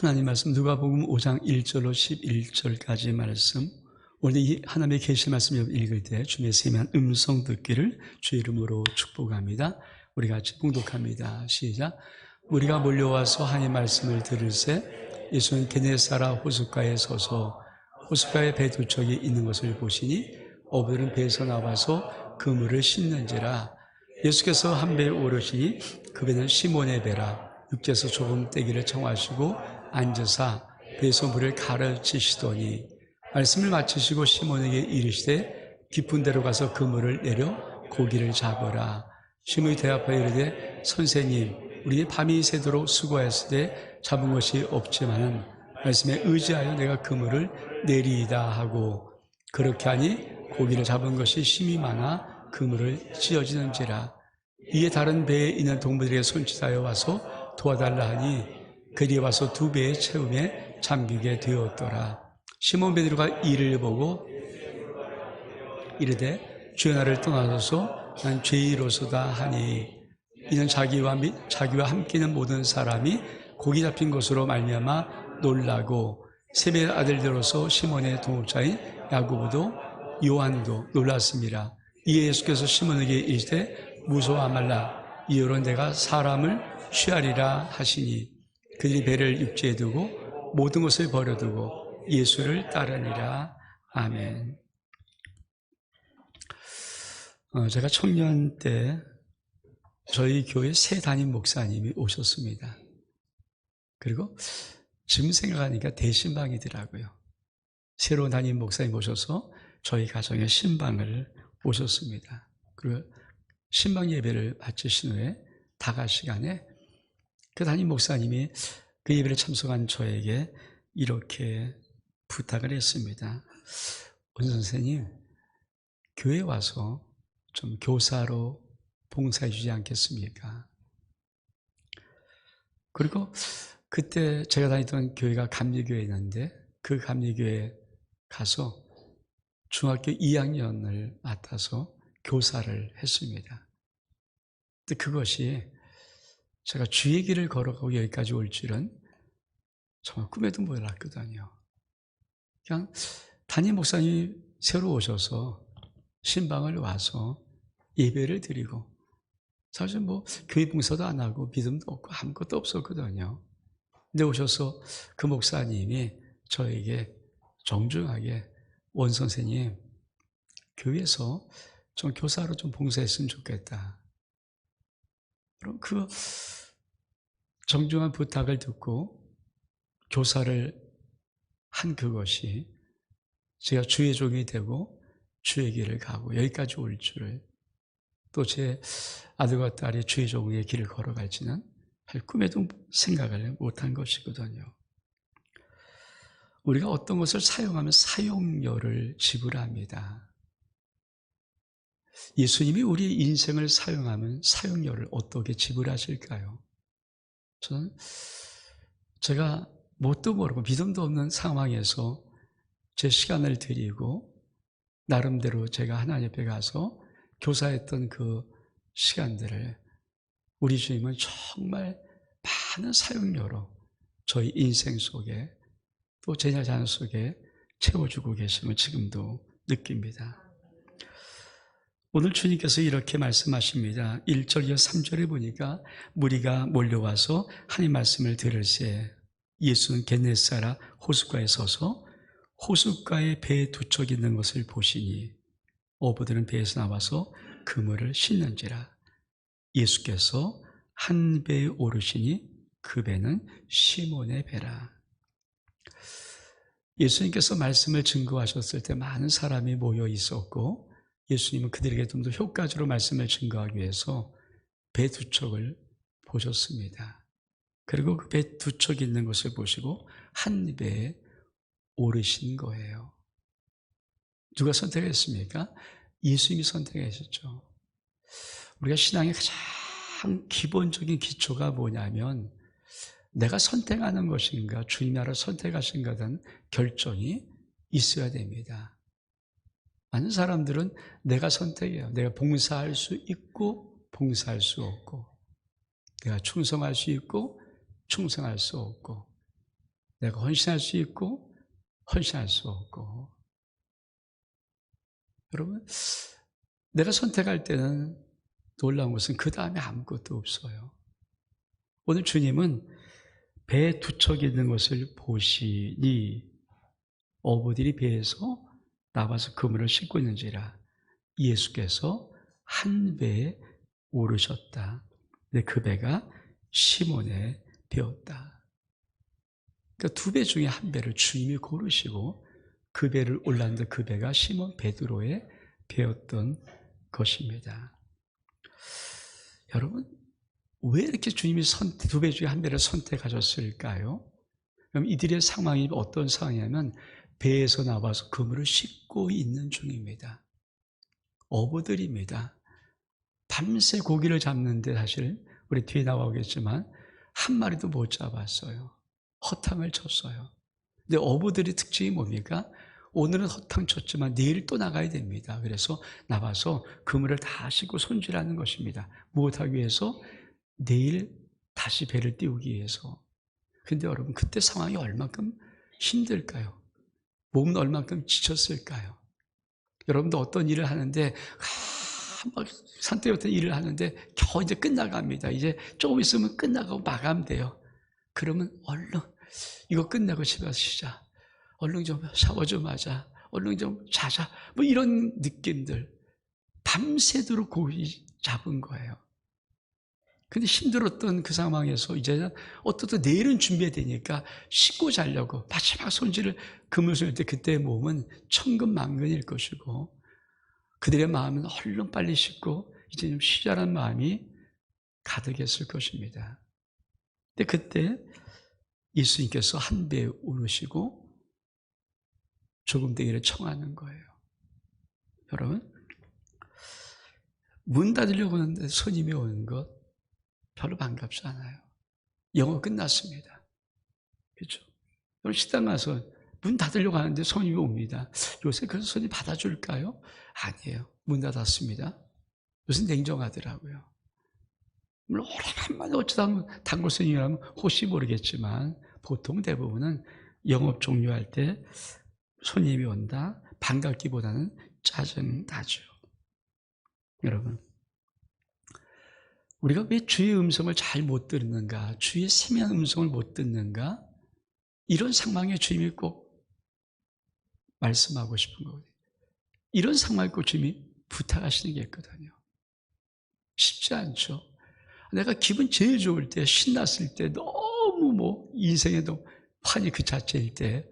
하나님 말씀 누가복음 5장 1절로 11절까지 말씀, 오늘 이 하나님의 계시 말씀 읽을 때 주님의 세미한 음성 듣기를 주의 이름으로 축복합니다. 우리 같이 봉독합니다. 시작. 우리가 몰려와서 하나님의 말씀을 들을새 예수는 게네사라 호숫가에 서서 호숫가에 배 두 척이 있는 것을 보시니 어부들은 배에서 나와서 그물을 씻는지라. 예수께서 한 배에 오르시니 그 배는 시몬의 배라. 육지에서 조금 떼기를 청하시고 앉으사 배에서 물을 가르치시더니 말씀을 마치시고 시몬에게 이르시되 깊은 데로 가서 그물을 내려 고기를 잡으라. 시몬이 대답하여 이르되 선생님, 우리의 밤이 새도록 수고하였으되 잡은 것이 없지만은 말씀에 의지하여 내가 그물을 내리이다 하고, 그렇게 하니 고기를 잡은 것이 심히 많아 그물을 찢어지는지라. 이에 다른 배에 있는 동무들에게 손짓하여 와서 도와달라 하니 그리 와서 두 배의 채움에 잠기게 되었더라. 시몬 베드로가 이를 보고 이르되 주여, 나를 떠나소서, 난 죄인이로소다 하니, 이는 자기와 함께 있는 모든 사람이 고기 잡힌 것으로 말미암아 놀라고 세배의 아들들로서 시몬의 동업자인 야고보도 요한도 놀랐습니다. 이에 예수께서 시몬에게 이르시되 무서워하지 말라, 이후로 내가 사람을 취하리라 하시니, 그들이 배를 육지에 두고 모든 것을 버려두고 예수를 따르니라. 아멘. 제가 청년 때 저희 교회 새 담임 목사님이 오셨습니다. 그리고 지금 생각하니까 대신방이더라고요. 새로운 담임 목사님 오셔서 저희 가정에 신방을 오셨습니다. 그리고 신방 예배를 마치신 후에 다가 시간에 그 담임 목사님이 그 예배를 참석한 저에게 이렇게 부탁을 했습니다. 원 선생님, 교회 와서 좀 교사로 봉사해 주지 않겠습니까? 그리고 그때 제가 다니던 교회가 감리교회였는데 그 감리교회에 가서 중학교 2학년을 맡아서 교사를 했습니다. 근데 그것이 제가 주의 길을 걸어가고 여기까지 올 줄은 정말 꿈에도 몰랐거든요. 그냥 담임 목사님이 새로 오셔서 신방을 와서 예배를 드리고, 사실 교회 봉사도 안 하고 믿음도 없고 아무것도 없었거든요. 근데 오셔서 그 목사님이 저에게 정중하게 원 선생님, 교회에서 좀 교사로 좀 봉사했으면 좋겠다. 그럼 그 정중한 부탁을 듣고 교사를 한 그것이 제가 주의 종이 되고 주의 길을 가고 여기까지 올 줄을, 또 제 아들과 딸이 주의 종의 길을 걸어갈지는 꿈에도 생각을 못한 것이거든요. 우리가 어떤 것을 사용하면 사용료를 지불합니다. 예수님이 우리의 인생을 사용하면 사용료를 어떻게 지불하실까요? 저는 제가 뭣도 모르고 믿음도 없는 상황에서 제 시간을 드리고 나름대로 제가 하나님 앞에 가서 교사했던 그 시간들을 우리 주님은 정말 많은 사용료로 저희 인생 속에 또 제 자녀 속에 채워주고 계심을 지금도 느낍니다. 오늘 주님께서 이렇게 말씀하십니다. 1절 이어 3절에 보니까 무리가 몰려와서 하나님 말씀을 들을새 예수는 게네사라 호숫가에 서서 호숫가에 배 두 척 있는 것을 보시니 어부들은 배에서 나와서 그물을 씻는지라. 예수께서 한 배에 오르시니 그 배는 시몬의 배라. 예수님께서 말씀을 증거하셨을 때 많은 사람이 모여 있었고, 예수님은 그들에게 좀 더 효과적으로 말씀을 증거하기 위해서 배 두 척을 보셨습니다. 그리고 그 배 두 척이 있는 것을 보시고 한 배에 오르신 거예요. 누가 선택했습니까? 예수님이 선택하셨죠. 우리가 신앙의 가장 기본적인 기초가 뭐냐면 내가 선택하는 것인가 주님 나라를 선택하신가 된 결정이 있어야 됩니다. 많은 사람들은 내가 선택해요. 내가 봉사할 수 있고 봉사할 수 없고, 내가 충성할 수 있고 충성할 수 없고, 내가 헌신할 수 있고 헌신할 수 없고. 여러분, 내가 선택할 때는 놀라운 것은 그 다음에 아무것도 없어요. 오늘 주님은 배에 두 척이 있는 것을 보시니 어부들이 배에서 나와서 그물을 싣고 있는지라. 예수께서 한 배에 오르셨다. 근데 그 배가 시몬의 배였다. 그러니까 두 배 중에 한 배를 주님이 고르시고 그 배를 올랐는데 그 배가 시몬 베드로의 배였던 것입니다. 여러분, 왜 이렇게 주님이 두 배 중에 한 배를 선택하셨을까요? 그럼 이들의 상황이 어떤 상황이냐면 배에서 나와서 그물을 싣고 있는 중입니다. 어부들입니다. 밤새 고기를 잡는데 사실 우리 뒤에 나오겠지만 한 마리도 못 잡았어요. 허탕을 쳤어요. 근데 어부들의 특징이 뭡니까? 오늘은 허탕 쳤지만 내일 또 나가야 됩니다. 그래서 나와서 그물을 다 싣고 손질하는 것입니다. 무엇하기 위해서? 내일 다시 배를 띄우기 위해서. 근데 여러분, 그때 상황이 얼만큼 힘들까요? 몸은 얼만큼 지쳤을까요? 여러분도 어떤 일을 하는데 막 산더미 같은 일을 하는데 겨우 이제 끝나갑니다. 이제 조금 있으면 끝나가고 마감돼요. 그러면 얼른 이거 끝내고 집에 가서 쉬자. 얼른 좀 샤워 좀 하자. 얼른 좀 자자. 뭐 이런 느낌들. 밤새도록 고기 잡은 거예요. 근데 힘들었던 그 상황에서 이제는 어떻든 내일은 준비해야 되니까 씻고 자려고 마지막 손질을 그물 쏠 때 그때의 몸은 천근만근일 것이고 그들의 마음은 얼른 빨리 씻고 이제 좀 쉬자라는 마음이 가득했을 것입니다. 근데 그때 예수님께서 한 배에 오르시고 조금 되기를 청하는 거예요. 여러분, 문 닫으려고 하는데 손님이 오는 것 별로 반갑지 않아요. 영어 끝났습니다. 그렇죠? 여러분, 식당 가서 문 닫으려고 하는데 손님이 옵니다. 요새 그런 손님 받아줄까요? 아니에요. 문 닫았습니다. 요새 냉정하더라고요. 물론 오래간만에 어쩌다 단골 손님이라면 혹시 모르겠지만 보통 대부분은 영업 종료할 때 손님이 온다 반갑기보다는 짜증나죠. 여러분, 우리가 왜 주의 음성을 잘 못 듣는가, 주의 세미한 음성을 못 듣는가, 이런 상황에 주님이 꼭 말씀하고 싶은 거거든요. 이런 상황에 꼭 주님이 부탁하시는 게 있거든요. 쉽지 않죠. 내가 기분 제일 좋을 때, 신났을 때, 너무 인생에도 환희 그 자체일 때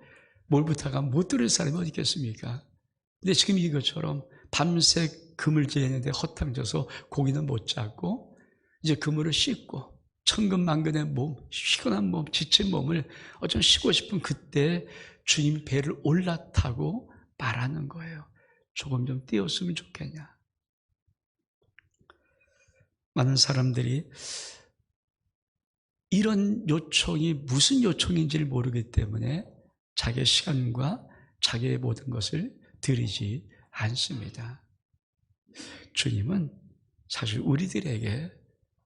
뭘 부탁하면 못 들을 사람이 어디 있겠습니까? 근데 지금 이것처럼 밤새 그물질 했는데 허탕져서 고기는 못 잡고 이제 그물을 씻고 천근만근의 몸, 피곤한 몸, 지친 몸을 좀 쉬고 싶은 그때 주님이 배를 올라타고 말하는 거예요. 조금 좀 띄웠으면 좋겠냐. 많은 사람들이 이런 요청이 무슨 요청인지를 모르기 때문에 자기의 시간과 자기의 모든 것을 드리지 않습니다. 주님은 사실 우리들에게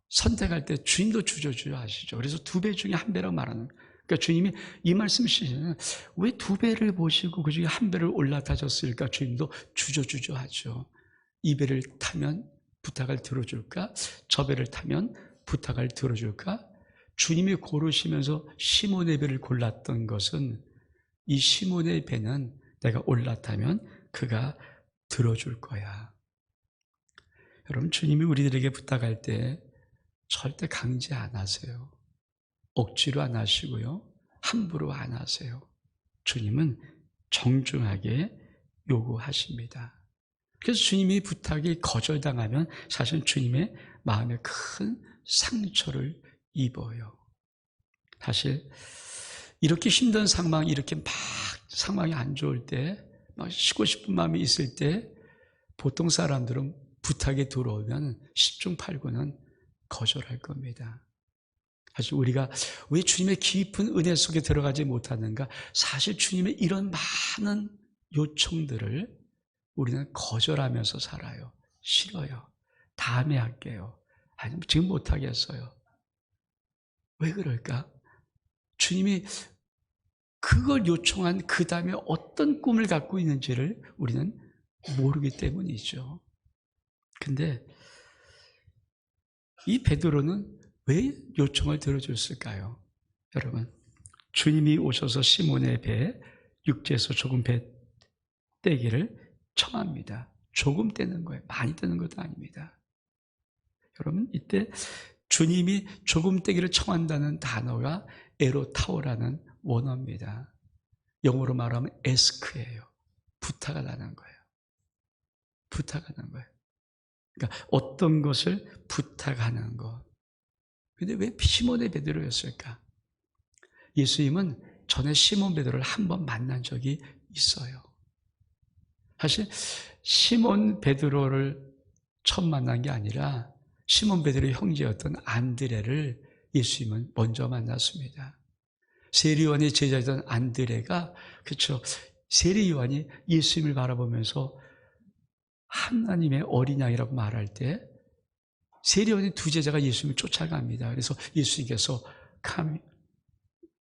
선택할 때 주님도 주저주저 하시죠. 그래서 두 배 중에 한 배라고 말하는. 그러니까 주님이 이 말씀이시잖아요. 왜 두 배를 보시고 그 중에 한 배를 올라타셨을까? 주님도 주저주저 하죠. 이 배를 타면 부탁을 들어줄까? 저 배를 타면 부탁을 들어줄까? 주님이 고르시면서 시몬의 배를 골랐던 것은 이 시몬의 배는 내가 올라타면 그가 들어줄 거야. 여러분, 주님이 우리들에게 부탁할 때 절대 강제 안 하세요. 억지로 안 하시고요. 함부로 안 하세요. 주님은 정중하게 요구하십니다. 그래서 주님의 부탁이 거절당하면 사실 주님의 마음에 큰 상처를 입어요. 사실 이렇게 힘든 상황, 이렇게 막 상황이 안 좋을 때, 막 쉬고 싶은 마음이 있을 때 보통 사람들은 부탁이 들어오면 10중 8구는 거절할 겁니다. 사실 우리가 왜 주님의 깊은 은혜 속에 들어가지 못하는가? 사실 주님의 이런 많은 요청들을 우리는 거절하면서 살아요. 싫어요. 다음에 할게요. 아니면 지금 못하겠어요. 왜 그럴까? 주님이 그걸 요청한 그 다음에 어떤 꿈을 갖고 있는지를 우리는 모르기 때문이죠. 근데 이 베드로는 왜 요청을 들어줬을까요? 여러분, 주님이 오셔서 시몬의 배에 육지에서 조금 배 떼기를 청합니다. 조금 떼는 거예요. 많이 떼는 것도 아닙니다. 여러분, 이때 주님이 조금 떼기를 청한다는 단어가 에로타오라는 원어입니다. 영어로 말하면 에스크예요. 부탁하다는 거예요. 부탁하는 거예요. 그러니까 어떤 것을 부탁하는 것. 근데 왜 시몬의 베드로였을까? 예수님은 전에 시몬 베드로를 한 번 만난 적이 있어요. 사실 시몬 베드로를 처음 만난 게 아니라 시몬 베드로의 형제였던 안드레를 예수님은 먼저 만났습니다. 세리요한의 제자였던 안드레가, 그렇죠, 세리요한이 예수님을 바라보면서 하나님의 어린 양이라고 말할 때 세리요한의 두 제자가 예수님을 쫓아갑니다. 그래서 예수님께서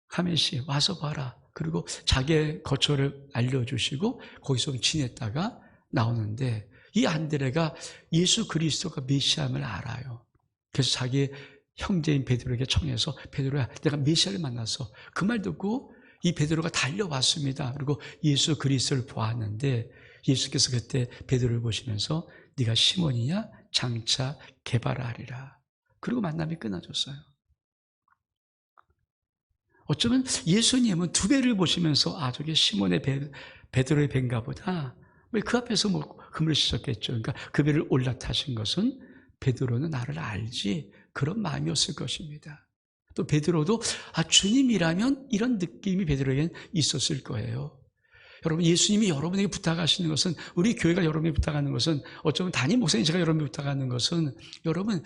카메시 와서 봐라. 그리고 자기의 거처를 알려주시고 거기서 지냈다가 나오는데, 이 안드레가 예수 그리스도가 메시아임을 알아요. 그래서 자기의 형제인 베드로에게 청해서, 베드로야, 내가 메시아를 만났어. 그 말 듣고 이 베드로가 달려왔습니다. 그리고 예수 그리스도를 보았는데 예수께서 그때 베드로를 보시면서 네가 시몬이냐? 장차 개발하리라. 그리고 만남이 끊어졌어요. 어쩌면 예수님은 두 배를 보시면서 저게 시몬의 베드로의 배인가 보다. 왜 그 앞에서 그물 씻었겠죠. 그러니까 그 배를 올라타신 것은 베드로는 나를 알지, 그런 마음이었을 것입니다. 또 베드로도 주님이라면 이런 느낌이 베드로에겐 있었을 거예요. 여러분, 예수님이 여러분에게 부탁하시는 것은, 우리 교회가 여러분에게 부탁하는 것은, 어쩌면 담임 목사님 제가 여러분에게 부탁하는 것은, 여러분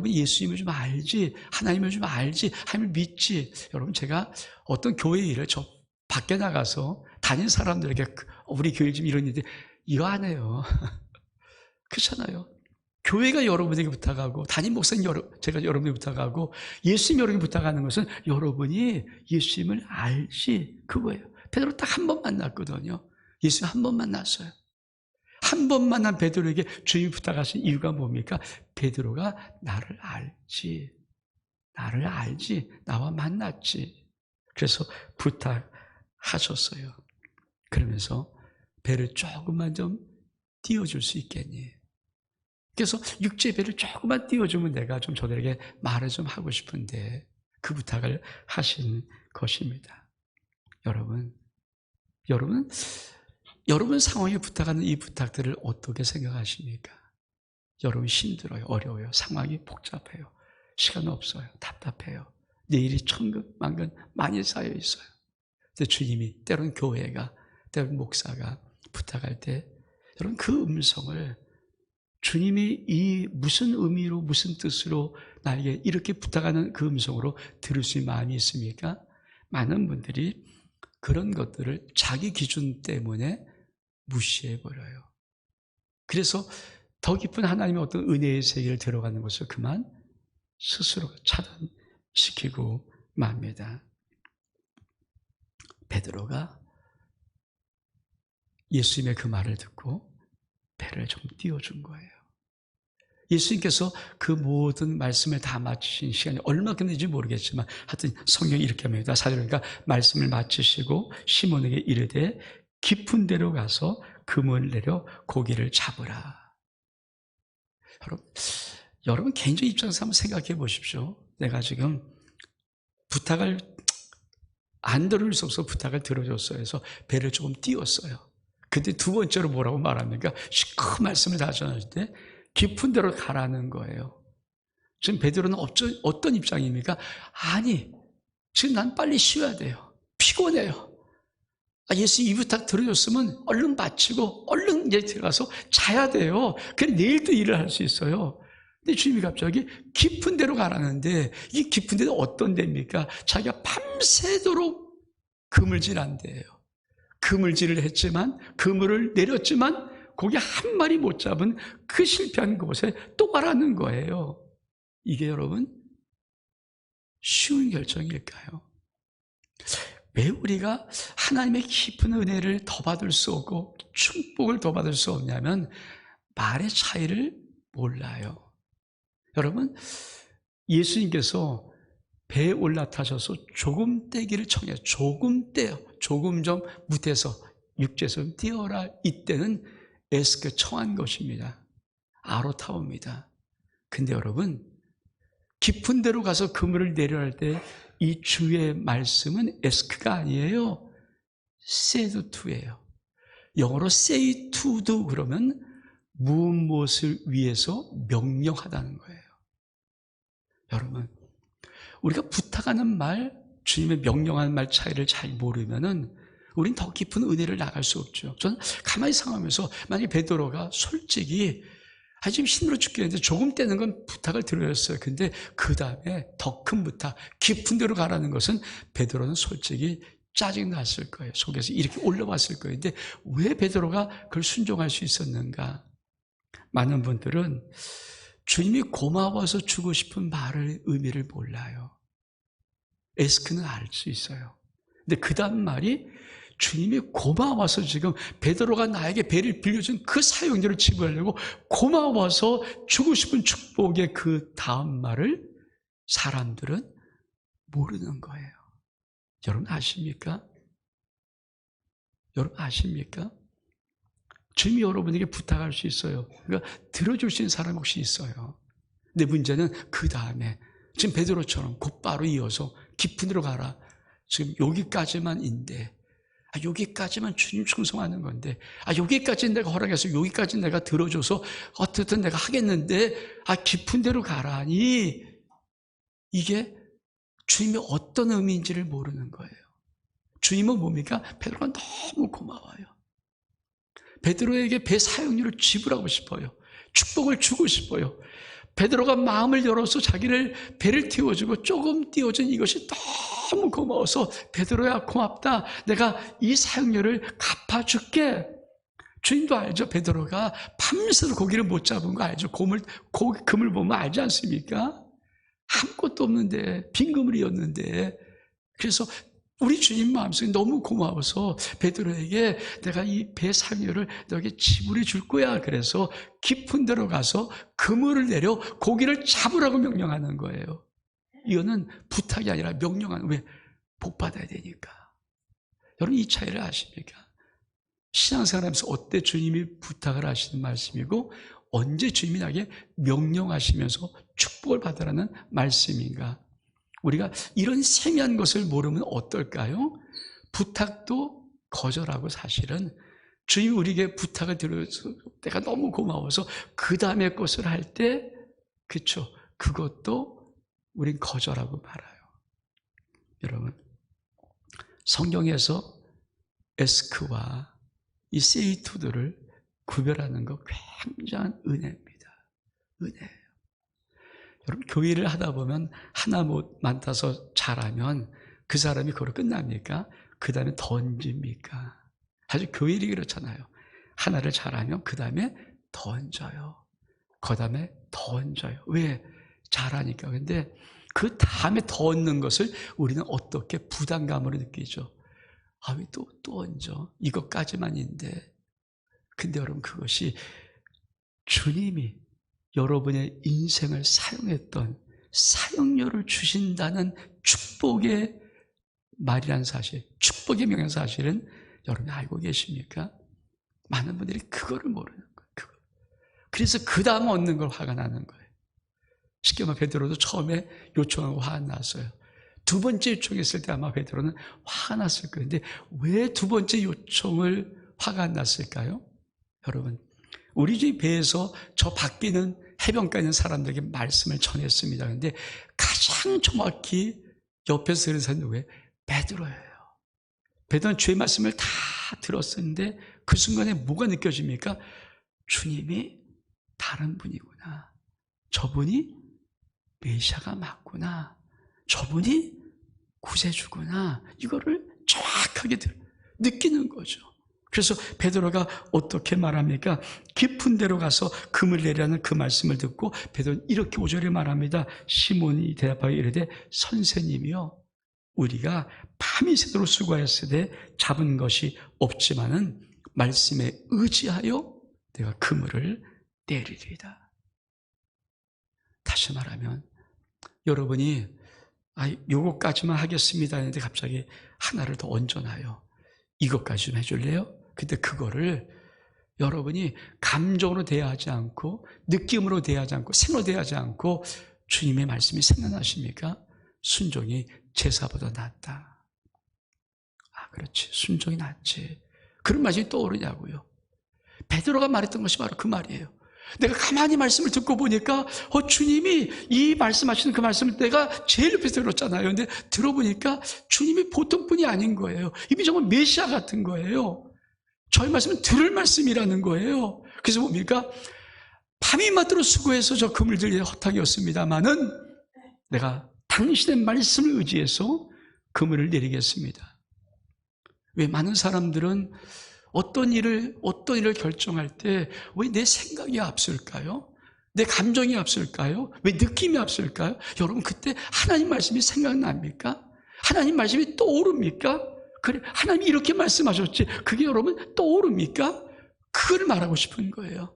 예수님을 좀 알지, 하나님을 좀 알지, 하나님을 믿지. 여러분, 제가 어떤 교회 일을 저 밖에 나가서 다닌 사람들에게 우리 교회 좀 이런 일인데 이거 안 해요. 그렇잖아요. 교회가 여러분에게 부탁하고 담임 목사님 제가 여러분에게 부탁하고 예수님 여러분에게 부탁하는 것은 여러분이 예수님을 알지, 그거예요. 베드로 딱 한 번 만났거든요. 예수 한 번 만났어요. 한 번 만난 베드로에게 주님이 부탁하신 이유가 뭡니까? 베드로가 나를 알지, 나와 만났지. 그래서 부탁하셨어요. 그러면서 배를 조금만 좀 띄워줄 수 있겠니? 그래서 육지의 배를 조금만 띄워주면 내가 좀 저들에게 말을 좀 하고 싶은데, 그 부탁을 하신 것입니다. 여러분 상황에 부탁하는 이 부탁들을 어떻게 생각하십니까? 여러분 힘들어요, 어려워요, 상황이 복잡해요, 시간 없어요, 답답해요, 내일이 천근만근 많이 쌓여 있어요. 근데 주님이, 때로는 교회가, 때로는 목사가 부탁할 때, 여러분 그 음성을 주님이 이 무슨 의미로, 무슨 뜻으로 나에게 이렇게 부탁하는 그 음성으로 들을 수 있는 마음이 있습니까? 많은 분들이 그런 것들을 자기 기준 때문에 무시해버려요. 그래서 더 깊은 하나님의 어떤 은혜의 세계를 들어가는 것을 그만 스스로 차단시키고 맙니다. 베드로가 예수님의 그 말을 듣고 배를 좀 띄워준 거예요. 예수님께서 그 모든 말씀을 다 마치신 시간이 얼마 걸리는지 모르겠지만 하여튼 성경이 이렇게 합니다. 사도니까 말씀을 마치시고 시몬에게 이르되 깊은 데로 가서 그물 내려 고기를 잡으라. 여러분 개인적 입장에서 한번 생각해 보십시오. 내가 지금 부탁을 안 들을 수 없어 부탁을 들어줬어요. 그래서 배를 조금 띄웠어요. 근데 두 번째로 뭐라고 말합니까? 그 말씀을 다 전할 때 깊은 데로 가라는 거예요. 지금 베드로는 어떤 입장입니까? 아니, 지금 난 빨리 쉬어야 돼요. 피곤해요. 예수 이 부탁 들어줬으면 얼른 마치고 얼른 이제 들어가서 자야 돼요. 그래 내일 또 일을 할 수 있어요. 근데 주님이 갑자기 깊은 데로 가라는데, 이 깊은 데는 어떤 데입니까? 자기가 밤새도록 그물질한 데예요. 그물질을 했지만, 그물을 내렸지만 거기 한 마리 못 잡은 그 실패한 곳에 또 가라는 거예요. 이게 여러분 쉬운 결정일까요? 왜 우리가 하나님의 깊은 은혜를 더 받을 수 없고 축복을 더 받을 수 없냐면 말의 차이를 몰라요. 여러분, 예수님께서 배에 올라타셔서 조금 떼기를 청해요. 조금 떼요. 조금 좀 무태서 육지에서 떼어라. 이때는 에스크 청한 것입니다. 아로타오입니다. 근데 여러분, 깊은 데로 가서 그물을 내려할 때 이 주의 말씀은 에스크가 아니에요. 세드투예요. 영어로 say to도 그러면 무엇을 위해서 명령하다는 거예요. 여러분, 우리가 부탁하는 말, 주님의 명령하는 말 차이를 잘 모르면은 우린 더 깊은 은혜를 나갈 수 없죠. 저는 가만히 생각하면서 만약에 베드로가 솔직히 지금 힘들어 죽겠는데 조금 떼는 건 부탁을 드렸어요. 근데 그 다음에 더 큰 부탁, 깊은 데로 가라는 것은 베드로는 솔직히 짜증났을 거예요. 속에서 이렇게 올라왔을 거예요. 근데 왜 베드로가 그걸 순종할 수 있었는가? 많은 분들은 주님이 고마워서 주고 싶은 말의 의미를 몰라요. 에스크는 알 수 있어요. 근데 그 다음 말이 주님이 고마워서 지금 베드로가 나에게 배를 빌려준 그 사용료를 지불하려고 고마워서 주고 싶은 축복의 그 다음 말을 사람들은 모르는 거예요. 여러분 아십니까? 여러분 아십니까? 주님이 여러분에게 부탁할 수 있어요. 그러니까 들어줄 수 있는 사람 혹시 있어요. 근데 문제는 그 다음에 지금 베드로처럼 곧바로 이어서 깊은 데로 가라. 지금 여기까지만인데 여기까지만 주님 충성하는 건데 여기까지는 내가 허락해서 여기까지는 내가 들어줘서 어떻든 내가 하겠는데 깊은 데로 가라니 이게 주님이 어떤 의미인지를 모르는 거예요. 주님은 뭡니까? 베드로가 너무 고마워요. 베드로에게 배 사용료를 지불하고 싶어요. 축복을 주고 싶어요. 베드로가 마음을 열어서 자기를 배를 띄워주고 조금 띄워준 이것이 너무 고마워서 베드로야 고맙다. 내가 이 사용료를 갚아줄게. 주님도 알죠. 베드로가 밤새도 고기를 못 잡은 거 알죠. 금을 보면 알지 않습니까? 아무것도 없는데 빈 그물이었는데 그래서 우리 주님 마음속에 너무 고마워서 베드로에게 내가 이 배 사용료를 너에게 지불해 줄 거야. 그래서 깊은 데로 가서 그물을 내려 고기를 잡으라고 명령하는 거예요. 이거는 부탁이 아니라 명령하는, 왜? 복 받아야 되니까. 여러분 이 차이를 아십니까? 신앙생활하면서 어때 주님이 부탁을 하시는 말씀이고 언제 주님이 나에게 명령하시면서 축복을 받으라는 말씀인가? 우리가 이런 세미한 것을 모르면 어떨까요? 부탁도 거절하고 사실은 주님이 우리에게 부탁을 드려서 내가 너무 고마워서 그 다음에 것을 할 때 그쵸? 그것도 우린 거절하고 말아요. 여러분 성경에서 에스크와 이 세이투들을 구별하는 거 굉장한 은혜입니다. 은혜예요. 여러분 교회를 하다 보면 하나 못 맡아서 잘하면 그 사람이 그걸로 끝납니까? 그 다음에 던집니까? 아주 교회 일이 그렇잖아요. 하나를 잘하면 그 다음에 던져요. 그 다음에 던져요. 왜? 잘하니까. 근데 그 다음에 더 얻는 것을 우리는 어떻게 부담감으로 느끼죠. 왜 또 얹어? 이것까지만인데. 근데 여러분 그것이 주님이 여러분의 인생을 사용했던 사용료를 주신다는 축복의 말이라는 사실, 축복의 명령사실은 여러분이 알고 계십니까? 많은 분들이 그거를 모르는 거예요. 그래서 그 다음 얻는 걸 화가 나는 거예요. 쉽게 말하면 베드로도 처음에 요청하고 화가 났어요. 두 번째 요청했을 때 아마 베드로는 화가 났을 거예요. 근데 왜 두 번째 요청을 화가 안 났을까요? 여러분 우리 집 배에서 저 밖에는 해변가에 있는 사람들에게 말씀을 전했습니다. 그런데 가장 정확히 옆에서 들은 사람은 누구예요? 베드로예요. 베드로는 주의 말씀을 다 들었었는데 그 순간에 뭐가 느껴집니까? 주님이 다른 분이구나. 저분이 메시아가 맞구나. 저분이 구세주구나. 이거를 정확하게 느끼는 거죠. 그래서 베드로가 어떻게 말합니까? 깊은 데로 가서 금을 내라는 그 말씀을 듣고 베드로는 이렇게 5절에 말합니다. 시몬이 대답하여 이르되 선생님이요 우리가 밤이 새도록 수고하였으되 잡은 것이 없지만은 말씀에 의지하여 내가 그물을 내리리이다. 다시 말하면 여러분이 요거까지만 하겠습니다 했는데 갑자기 하나를 더 얹어놔요. 이것까지 좀 해줄래요? 근데 그거를 여러분이 감정으로 대하지 않고 느낌으로 대하지 않고 생으로 대하지 않고 주님의 말씀이 생각나십니까? 순종이 제사보다 낫다. 그렇지. 순종이 낫지. 그런 말씀이 떠오르냐고요. 베드로가 말했던 것이 바로 그 말이에요. 내가 가만히 말씀을 듣고 보니까 주님이 이 말씀하시는 그 말씀을 내가 제일 옆에서 들었잖아요. 근데 들어보니까 주님이 보통 분이 아닌 거예요. 이미 정말 메시아 같은 거예요. 저희 말씀은 들을 말씀이라는 거예요. 그래서 뭡니까? 밤이 맞도록 수고해서 저 그물들이 허탕이었습니다마는 내가 당신의 말씀을 의지해서 그물을 내리겠습니다. 왜 많은 사람들은 어떤 일을 결정할 때 왜 내 생각이 앞설까요? 내 감정이 앞설까요? 왜 느낌이 앞설까요? 여러분 그때 하나님 말씀이 생각납니까? 하나님 말씀이 떠오릅니까? 그래, 하나님이 이렇게 말씀하셨지. 그게 여러분 떠오릅니까? 그걸 말하고 싶은 거예요.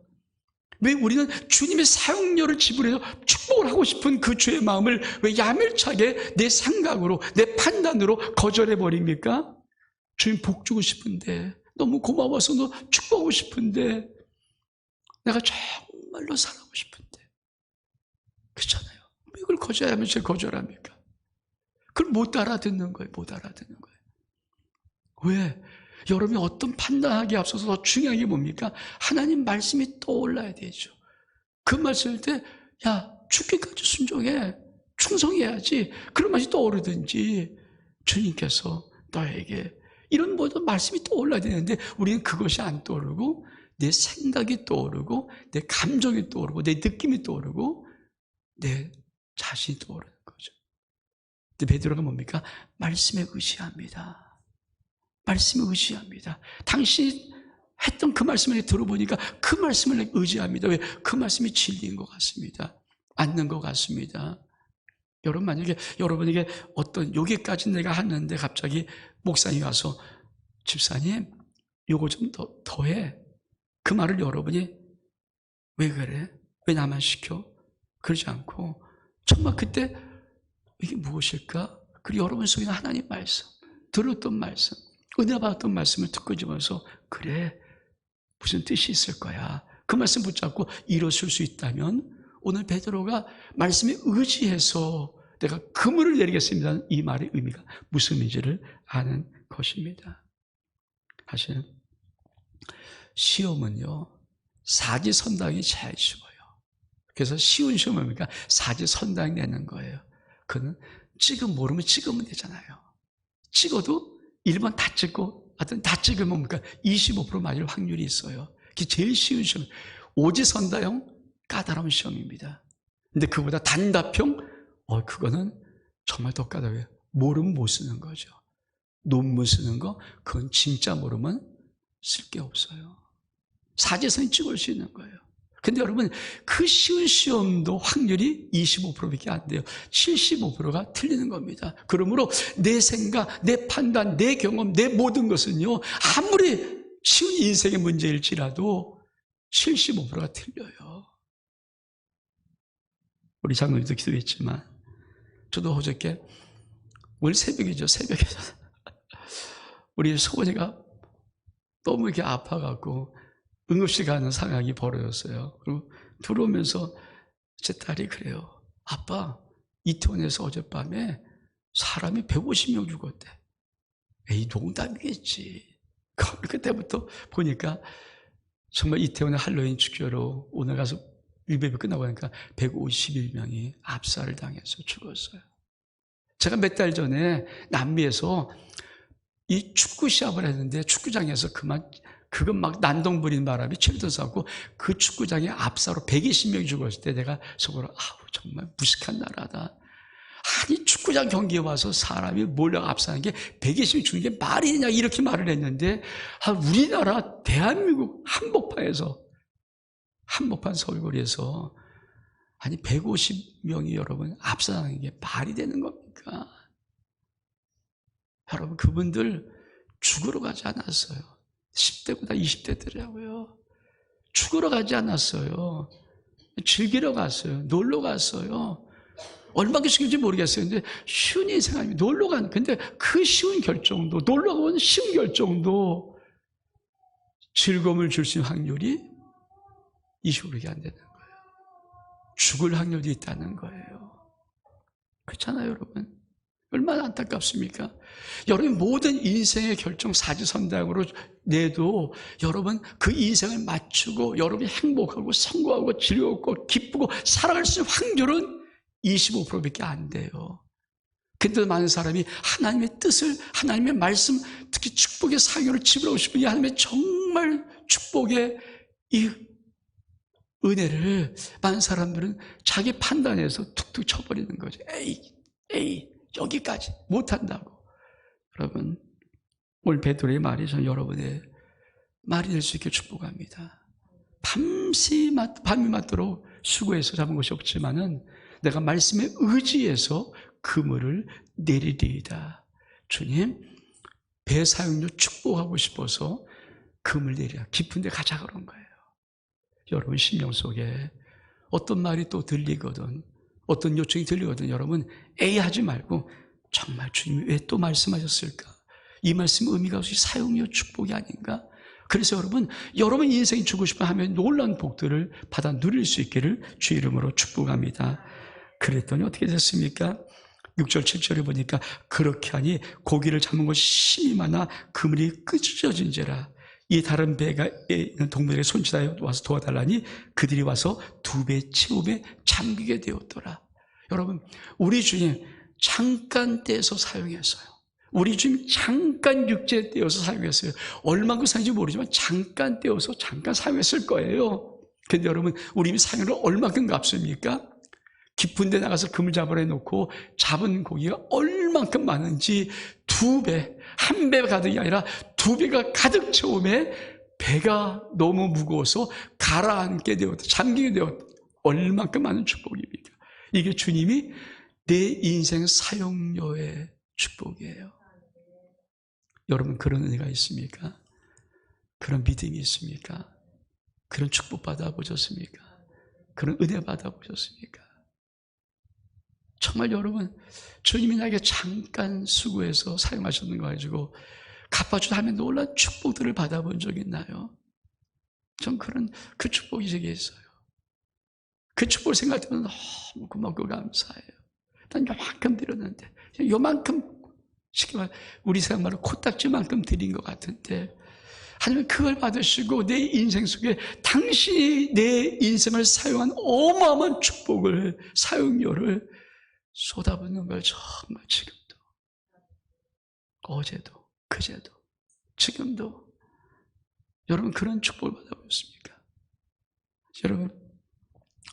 왜 우리는 주님의 사용료를 지불해서 축복을 하고 싶은 그 주의 마음을 왜 야멸차게 내 생각으로, 내 판단으로 거절해버립니까? 주님 복 주고 싶은데, 너무 고마워서 너 축복하고 싶은데, 내가 정말로 살아가고 싶은데. 그렇잖아요. 왜 이걸 거절합니까? 그걸 못 알아듣는 거예요. 못 알아듣는 거예요. 왜? 여러분이 어떤 판단하기에 앞서서 더 중요한 게 뭡니까? 하나님 말씀이 떠올라야 되죠. 그 말씀일 때, 야, 죽기까지 순종해. 충성해야지. 그런 말이 떠오르든지, 주님께서 너에게 이런 모든 말씀이 떠올라야 되는데, 우리는 그것이 안 떠오르고, 내 생각이 떠오르고, 내 감정이 떠오르고, 내 느낌이 떠오르고, 내 자신이 떠오르는 거죠. 근데 베드로가 뭡니까? 말씀에 의지합니다. 말씀을 의지합니다. 당신이 했던 그 말씀을 들어보니까 그 말씀을 의지합니다. 왜? 그 말씀이 진리인 것 같습니다. 맞는 것 같습니다. 여러분 만약에 여러분에게 어떤 여기까지 내가 하는데 갑자기 목사님이 와서 집사님 요거 좀 더해. 그 말을 여러분이 왜 그래? 왜 나만 시켜? 그러지 않고 정말 그때 이게 무엇일까? 그리고 여러분 속에 하나님 말씀, 들었던 말씀, 은혜 받았던 말씀을 듣고 집어서 그래 무슨 뜻이 있을 거야. 그 말씀 붙잡고 이뤘을 수 있다면 오늘 베드로가 말씀에 의지해서 내가 그물을 내리겠습니다. 이 말의 의미가 무슨 의미인지를 아는 것입니다. 사실 시험은요 사지선당이 제일 쉬워요. 그래서 쉬운 시험은 뭡니까? 사지선당 내는 거예요. 그는 모르면 찍으면 되잖아요. 찍어도 1번 다 찍고 하여튼 다 찍으면 뭡니까? 25% 맞을 확률이 있어요. 그게 제일 쉬운 시험. 오지선다형 까다로운 시험입니다. 근데 그보다 단답형 그거는 정말 더 까다로워요. 모르면 못 쓰는 거죠. 논문 쓰는 거 그건 진짜 모르면 쓸 게 없어요. 사지선이 찍을 수 있는 거예요. 근데 여러분 그 쉬운 시험도 확률이 25%밖에 안 돼요. 75%가 틀리는 겁니다. 그러므로 내 생각, 내 판단, 내 경험, 내 모든 것은요 아무리 쉬운 인생의 문제일지라도 75%가 틀려요. 우리 장로님도 기도했지만 저도 어저께 오늘 새벽이죠. 새벽에 우리 소원이가 너무 이렇게 아파갖고 응급실 가는 상황이 벌어졌어요. 그리고 들어오면서 제 딸이 그래요. 아빠, 이태원에서 어젯밤에 사람이 150명 죽었대. 에이, 농담이겠지. 그때부터 보니까 정말 이태원의 할로윈 축제로 오늘 가서 일베이 끝나고 나니까 151명이 압살을 당해서 죽었어요. 제가 몇 달 전에 남미에서 이 축구 시합을 했는데 축구장에서 그건 막 난동 부리는 바람에 치료도사고 그 축구장에 압사로 120명이 죽었을 때 내가 속으로 정말 무식한 나라다. 아니 축구장 경기에 와서 사람이 몰려 압사하는 게 120명이 죽는 게 말이 되냐 이렇게 말을 했는데 우리나라 대한민국 한복판 서울거리에서 아니 150명이 여러분 압사하는 게 말이 되는 겁니까? 여러분, 그분들 죽으러 가지 않았어요. 10대보다 20대더라고요. 죽으러 가지 않았어요. 즐기러 갔어요. 놀러 갔어요. 얼마나 쉬운지 모르겠어요. 근데 쉬운 인생 아니면 놀러 가는, 근데 그 쉬운 결정도, 놀러 가는 쉬운 결정도 즐거움을 줄 수 있는 확률이 20%가 안 되는 거예요. 죽을 확률이 있다는 거예요. 그렇잖아요, 여러분. 얼마나 안타깝습니까? 여러분, 모든 인생의 결정 사지선다형으로 내도 여러분 그 인생을 맞추고 여러분이 행복하고 성공하고 즐겁고 기쁘고 살아갈 수 있는 확률은 25%밖에 안 돼요. 근데 많은 사람이 하나님의 뜻을, 하나님의 말씀, 특히 축복의 사역을 집으로 싶은 이 하나님의 정말 축복의 이 은혜를 많은 사람들은 자기 판단에서 툭툭 쳐버리는 거죠. 에이, 여기까지 못한다고. 여러분, 오늘 베드로의 말이 저는 여러분의 말이 될 수 있게 축복합니다. 밤이 맞도록 수고해서 잡은 것이 없지만은 내가 말씀에 의지해서 그물을 내리리이다. 주님, 배 사용료 축복하고 싶어서 그물 내리라. 깊은 데 가자 그런 거예요. 여러분 심령 속에 어떤 말이 또 들리거든, 어떤 요청이 들리거든, 여러분 에이 하지 말고 정말 주님이 왜 또 말씀하셨을까? 이 말씀 의미가 없이 사용료 축복이 아닌가? 그래서 여러분 인생이 주고 싶어 하면 놀라운 복들을 받아 누릴 수 있기를 주의 이름으로 축복합니다. 그랬더니 어떻게 됐습니까? 6절 7절에 보니까 그렇게 하니 고기를 잡은 것이 심히 많아 그물이 끄집어진지라. 이 다른 배가 있는 동물에게 손짓하여 와서 도와달라니 그들이 와서 2배 채우매 잠기게 되었더라. 여러분, 우리 주님 잠깐 떼서 사용했어요. 우리 주님 잠깐 육체 떼어서 사용했어요. 얼마큼 사용인지 모르지만 잠깐 떼어서 잠깐 사용했을 거예요. 근데 여러분, 우리 사용을 얼마큼 갚습니까? 깊은 데 나가서 그물 잡으러 해놓고 잡은 고기가 얼만큼 많은지 2배, 1배 가득이 아니라 2배가 가득 채우매 배가 너무 무거워서 가라앉게 되었다. 잠기게 되었다. 얼만큼 많은 축복입니까? 이게 주님이 내 인생 사용료의 축복이에요. 여러분, 그런 은혜가 있습니까? 그런 믿음이 있습니까? 그런 축복 받아보셨습니까? 그런 은혜 받아보셨습니까? 정말 여러분, 주님이 나에게 잠깐 수고해서 사용하셨는 거 가지고 갚아주다 하면 놀라운 축복들을 받아본 적 있나요? 전 그 축복이 제게 있어요. 그 축복을 생각할 때는 너무 고맙고 감사해요. 난 요만큼 드렸는데, 요만큼, 쉽게 말해 우리 생각말로 코딱지만큼 드린 것 같은데, 하나님은 그걸 받으시고 내 인생 속에 당신이 내 인생을 사용한 어마어마한 축복을, 사용료를 쏟아붓는 걸 정말 지금도, 어제도, 그제도, 지금도 여러분 그런 축복을 받아보셨습니까? 여러분,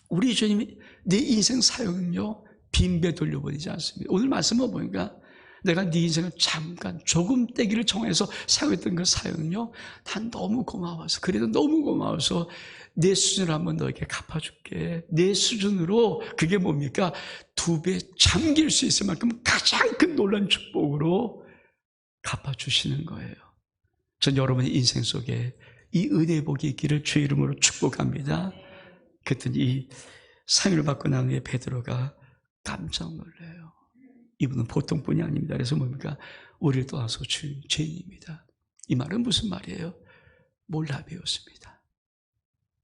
우리 주님이 내 인생 사용료 빈배 돌려버리지 않습니다. 오늘 말씀을 보니까 내가 네 인생을 잠깐 조금 떼기를 정해서 사용했던 그 사용료, 난 너무 고마워서, 그래도 너무 고마워서 내 수준을 한번 너에게 갚아줄게. 내 수준으로, 그게 뭡니까? 2배 잠길 수 있을 만큼 가장 큰 놀라운 축복으로 갚아주시는 거예요. 전 여러분의 인생 속에 이 은혜의 복이 있기를 주의 이름으로 축복합니다. 그랬더니 이 상유를 받고 난 후에 베드로가 깜짝 놀래요. 이분은 보통 분이 아닙니다. 그래서 뭡니까? 우리를 떠나서 죄인입니다. 이 말은 무슨 말이에요? 몰라 배웠습니다.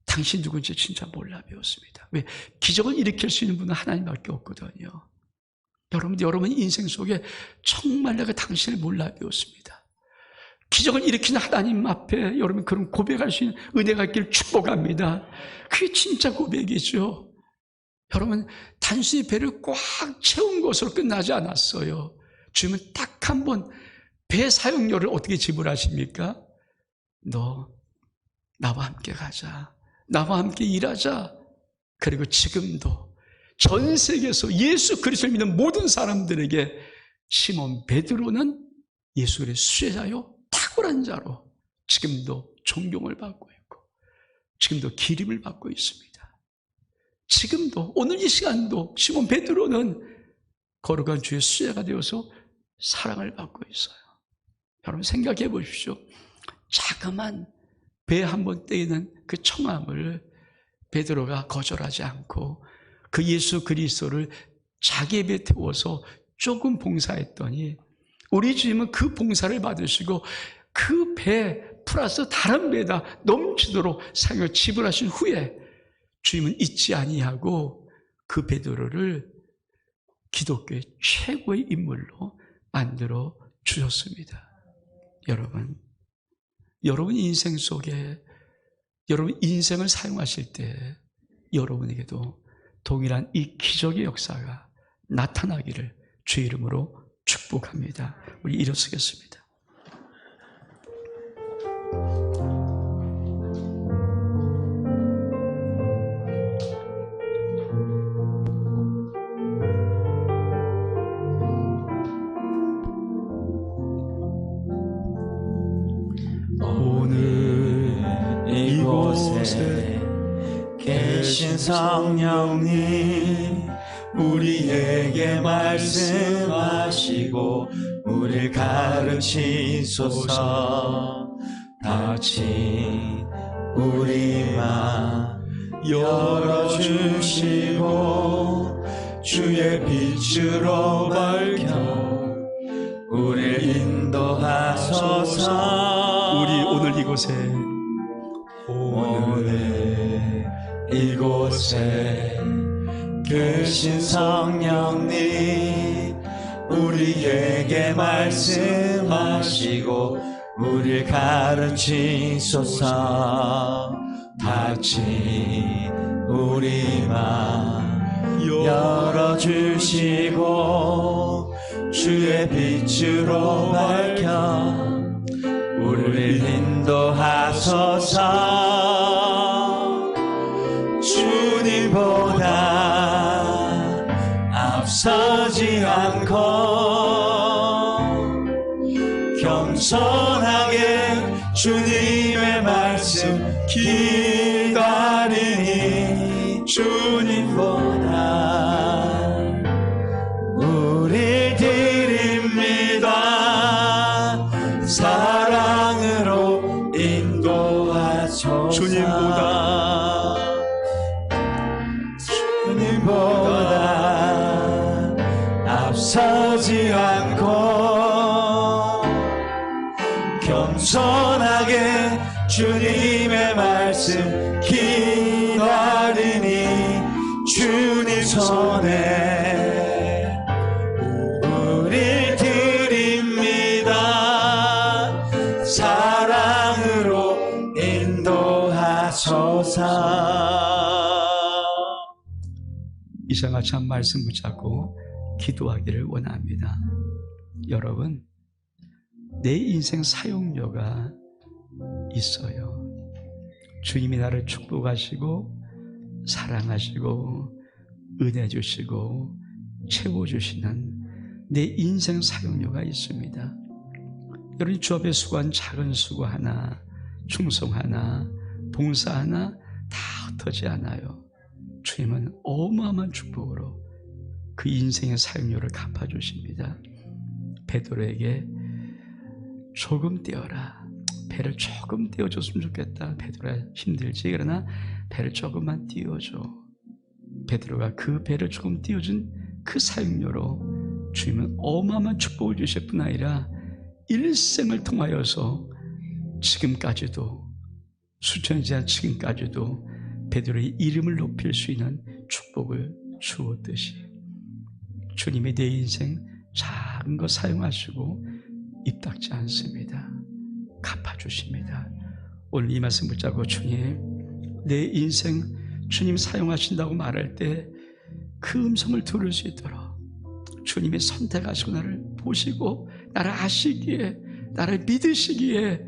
당신 누군지 진짜 몰라 배웠습니다. 왜? 기적을 일으킬 수 있는 분은 하나님밖에 없거든요. 여러분 인생 속에 정말 내가 당신을 몰라 배웠습니다. 기적을 일으키는 하나님 앞에 여러분 그런 고백할 수 있는 은혜가 있기를 축복합니다. 그게 진짜 고백이죠. 여러분, 단순히 배를 꽉 채운 것으로 끝나지 않았어요. 주님은 딱 한 번 배 사용료를 어떻게 지불하십니까? 너 나와 함께 가자. 나와 함께 일하자. 그리고 지금도 전 세계에서 예수 그리스도를 믿는 모든 사람들에게 시몬 베드로는 예수 그리스도의 수제자요 탁월한 자로 지금도 존경을 받고 있고 지금도 기림을 받고 있습니다. 지금도 오늘 이 시간도 시몬 베드로는 거룩한 주의 수제자가 되어서 사랑을 받고 있어요. 여러분 생각해 보십시오. 자그만 배 한 번 떼이는 그 청함을 베드로가 거절하지 않고 그 예수 그리스도를 자기 배에 태워서 조금 봉사했더니 우리 주님은 그 봉사를 받으시고 그 배 플러스 다른 배에다 넘치도록 사용을 지불하신 후에 주님은 잊지 아니하고 그 베드로를 기독교의 최고의 인물로 만들어 주셨습니다. 여러분 인생 속에 여러분 인생을 사용하실 때 여러분에게도 동일한 이 기적의 역사가 나타나기를 주의 이름으로 축복합니다. 우리 일어서겠습니다. 이곳에 계신 성령님 우리에게 말씀하시고 우리를 가르치소서. 다친 우리 맘 열어주시고 주의 빛으로 밝혀 우리를 인도하소서. 우리 오늘 이곳에 계신 성령님 우리에게 말씀하시고 우리를 가르치소서. 다친 우리 맘 열어주시고 주의 빛으로 밝혀 우리를 인도하소서. 주님보다 앞서지 않고 겸손하게 주님의 말씀 기다리니 주님보다 우리 드립니다. 사랑으로 인도하소서. 주님보다 앞서지 않고 겸손하게 주님의 말씀 기다리니 주님 손에 우리 드립니다. 사랑으로 인도하소서. 이상한 참 말씀 붙잡고 기도하기를 원합니다. 여러분, 내 인생 사용료가 있어요. 주님이 나를 축복하시고 사랑하시고 은혜 주시고 채워주시는 내 인생 사용료가 있습니다. 여러분 주 앞에 수고한 작은 수고 하나, 충성 하나, 봉사 하나 다 흩어지지 않아요. 주님은 어마어마한 축복으로 그 인생의 사용료를 갚아주십니다. 베드로에게 조금 떼어라. 배를 조금 떼어줬으면 좋겠다. 베드로야 힘들지. 그러나 배를 조금만 띄워줘. 베드로가 그 배를 조금 띄워준 그 사용료로 주님은 어마어마한 축복을 주실 뿐 아니라 일생을 통하여서 지금까지도 수천이 지난 지금까지도 베드로의 이름을 높일 수 있는 축복을 주었듯이 주님이 내 인생 작은 거 사용하시고 입 닫지 않습니다. 갚아주십니다. 오늘 이 말씀 붙잡고 주님, 내 인생 주님 사용하신다고 말할 때 그 음성을 들을 수 있도록 주님이 선택하시고 나를 보시고 나를 아시기에 나를 믿으시기에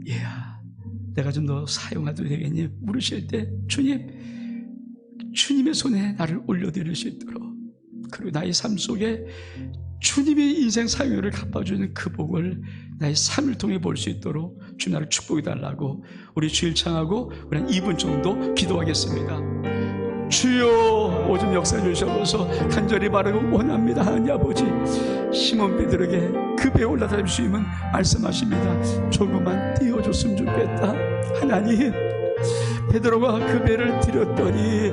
얘야 내가 좀 더 사용해도 되겠니? 물으실 때 주님의 손에 나를 올려드릴 수 있도록 그리고 나의 삶 속에 주님의 인생 사용료를 갚아주는 그 복을 나의 삶을 통해 볼 수 있도록 주님 나를 축복해 달라고 우리 주일 창하고 우리 한 2분 정도 기도하겠습니다. 주여 오줌 역사해 주셔서 간절히 바라고 원합니다. 하나님 아버지, 시몬 베드로에게 그 배에 올라타는 주님은 말씀하십니다. 조금만 띄워줬으면 좋겠다. 하나님, 베드로가 그 배를 들였더니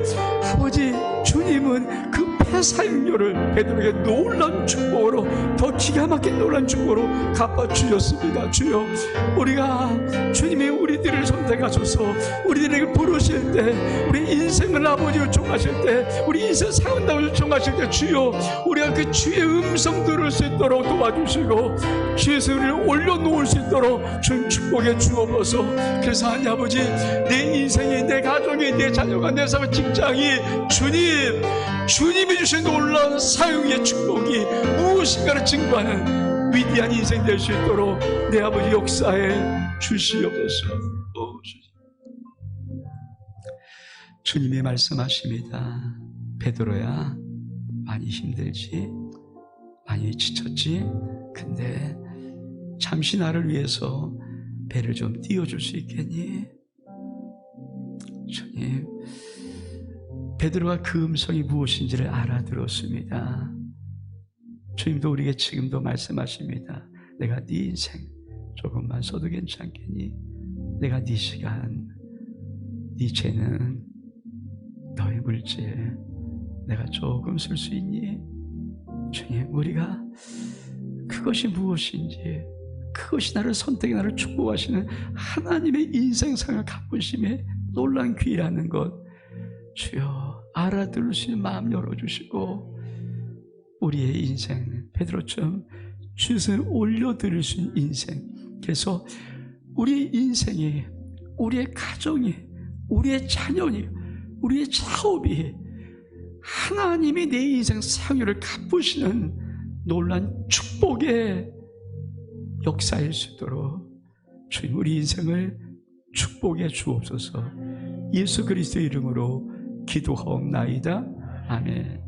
아버지, 주님은 그 배 사용료를 베드로에게 놀라운 축복으로, 더 기가 막힌 놀라운 축복으로 갚아주셨습니다. 주여, 우리가 주님이 우리들을 선택하셔서 우리들에게 부르실 때, 우리 인생을 아버지 요청하실 때, 우리 인생 사랑한다고 요청하실 때, 주여 우리가 그 주의 음성 들을 수 있도록 도와주시고 주의 성을 올려놓을 수 있도록 주님 축복해 주옵소서. 그래서 하나님 아버지, 내 인생이, 내 가족이, 내 자녀가, 내 사업, 직장이 주님이 주신 놀라운 사용의 축복이 무엇인가를 증거하는 위대한 인생 될 수 있도록 내 아버지 역사에 주시옵소서. 주님이 말씀하십니다. 베드로야, 많이 힘들지? 많이 지쳤지? 근데 잠시 나를 위해서 배를 좀 띄워줄 수 있겠니? 주님, 베드로가 그 음성이 무엇인지를 알아들었습니다. 주님도 우리에게 지금도 말씀하십니다. 내가 네 인생 조금만 써도 괜찮겠니? 내가 네 시간, 네 재능, 너의 물질 내가 조금 쓸 수 있니? 주님, 우리가 그것이 무엇인지, 그것이 나를 선택해 나를 축복하시는 하나님의 인생상을 갚으심에 놀란 귀라는 것, 주여 알아들을 수 있는 마음 열어주시고 우리의 인생 베드로처럼 주님을 올려드릴 수 있는 인생, 그래서 우리의 인생이, 우리의 가정이, 우리의 자녀니, 우리의 사업이 하나님이 내 인생 상유를 갚으시는 놀란 축복의 역사일 수 있도록 주님 우리 인생을 축복해 주옵소서. 예수 그리스도의 이름으로 기도하옵나이다. 아멘.